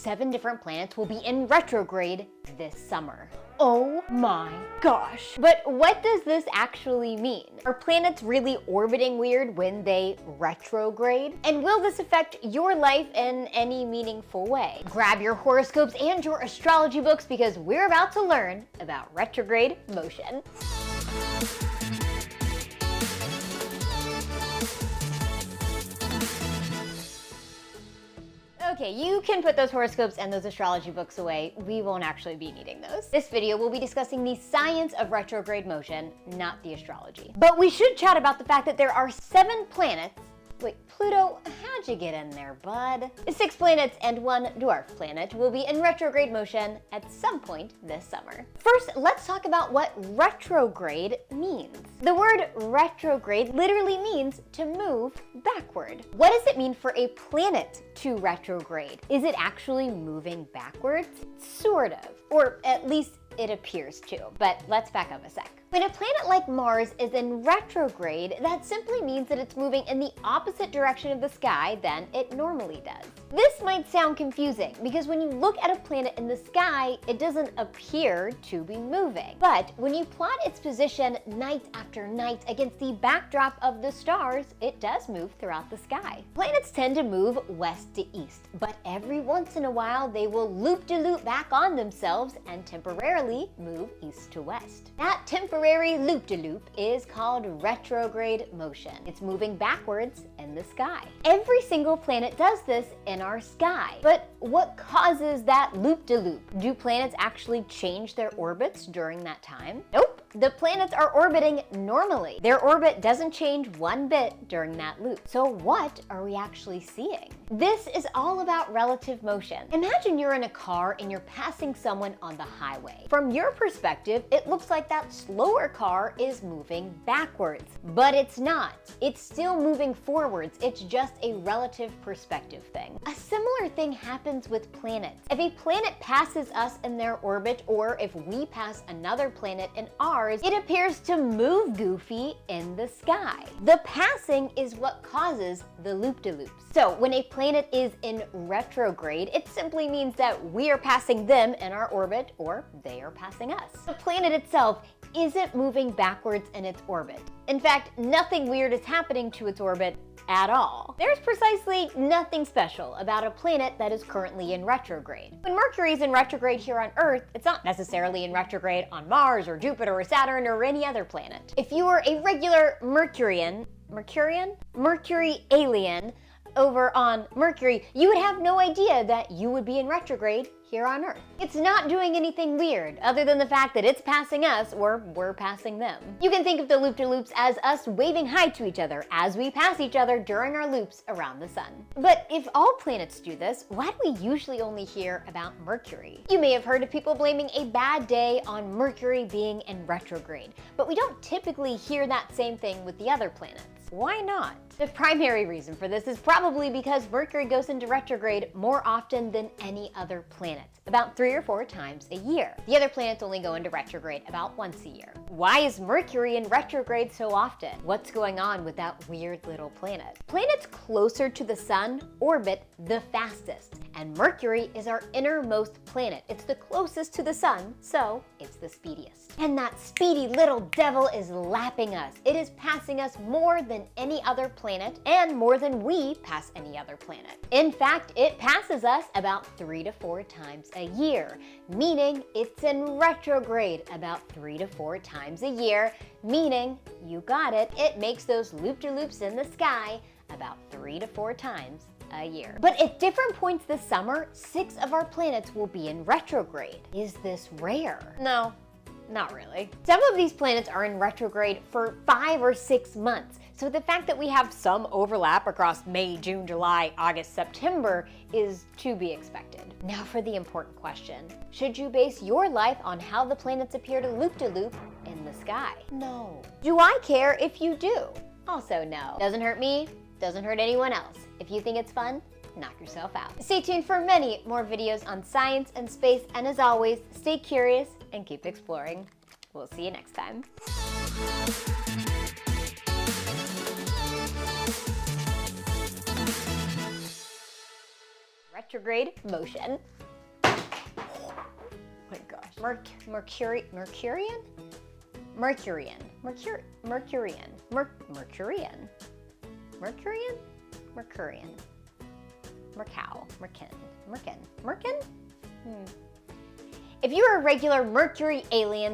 7 different planets will be in retrograde this summer. Oh my gosh. But what does this actually mean? Are planets really orbiting weird when they retrograde? And will this affect your life in any meaningful way? Grab your horoscopes and your astrology books because we're about to learn about retrograde motion. Okay, you can put those horoscopes and those astrology books away. We won't actually be needing those. This video will be discussing the science of retrograde motion, not the astrology. But we should chat about the fact that there are 7 planets. Wait, Pluto, how'd you get in there, bud? 6 planets and 1 dwarf planet will be in retrograde motion at some point this summer. First, let's talk about what retrograde means. The word retrograde literally means to move backward. What does it mean for a planet to retrograde? Is it actually moving backwards? Sort of, or at least it appears to, but let's back up a sec. When a planet like Mars is in retrograde, that simply means that it's moving in the opposite direction of the sky than it normally does. This might sound confusing because when you look at a planet in the sky, it doesn't appear to be moving. But when you plot its position night after night against the backdrop of the stars, it does move throughout the sky. Planets tend to move west to east, but every once in a while they will loop-de-loop back on themselves and temporarily move east to west. That temporary loop-de-loop is called retrograde motion. It's moving backwards in the sky. Every single planet does this in our sky. But what causes that loop-de-loop? Do planets actually change their orbits during that time? Nope. The planets are orbiting normally. Their orbit doesn't change one bit during that loop. So what are we actually seeing? This is all about relative motion. Imagine you're in a car and you're passing someone on the highway. From your perspective, it looks like that slower car is moving backwards, but it's not. It's still moving forwards. It's just a relative perspective thing. A similar thing happens with planets. If a planet passes us in their orbit, or if we pass another planet in ours, it appears to move goofy in the sky. The passing is what causes the loop-de-loops. So when a planet is in retrograde, it simply means that we are passing them in our orbit, or they are passing us. The planet itself isn't moving backwards in its orbit. In fact, nothing weird is happening to its orbit at all. There's precisely nothing special about a planet that is currently in retrograde. When Mercury is in retrograde here on Earth, it's not necessarily in retrograde on Mars or Jupiter or Saturn or any other planet. If you were a regular Mercury alien over on Mercury, you would have no idea that you would be in retrograde here on Earth. It's not doing anything weird other than the fact that it's passing us or we're passing them. You can think of the loop-de-loops as us waving hi to each other as we pass each other during our loops around the sun. But if all planets do this, why do we usually only hear about Mercury? You may have heard of people blaming a bad day on Mercury being in retrograde, but we don't typically hear that same thing with the other planets. Why not? The primary reason for this is probably because Mercury goes into retrograde more often than any other planet, about 3 or 4 times a year. The other planets only go into retrograde about once a year. Why is Mercury in retrograde so often? What's going on with that weird little planet? Planets closer to the sun orbit the fastest, and Mercury is our innermost planet. It's the closest to the sun, so it's the speediest. And that speedy little devil is lapping us. It is passing us more than any other planet and more than we pass any other planet. In fact, it passes us about 3 to 4 times a year, meaning it's in retrograde about 3 to 4 times a year, meaning, you got it, it makes those loop-de-loops in the sky about 3 to 4 times a year. But at different points this summer, 6 of our planets will be in retrograde. Is this rare? No. Not really. Some of these planets are in retrograde for 5 or 6 months, so the fact that we have some overlap across May, June, July, August, September is to be expected. Now for the important question. Should you base your life on how the planets appear to loop-de-loop in the sky? No. Do I care if you do? Also no. Doesn't hurt me, doesn't hurt anyone else. If you think it's fun, knock yourself out. Stay tuned for many more videos on science and space, and as always, stay curious and keep exploring. We'll see you next time. retrograde motion. Oh my gosh. Mercurian? Mercurian? Mercurian. Mercurian. Mercow. Merkin. If you are a regular Mercury alien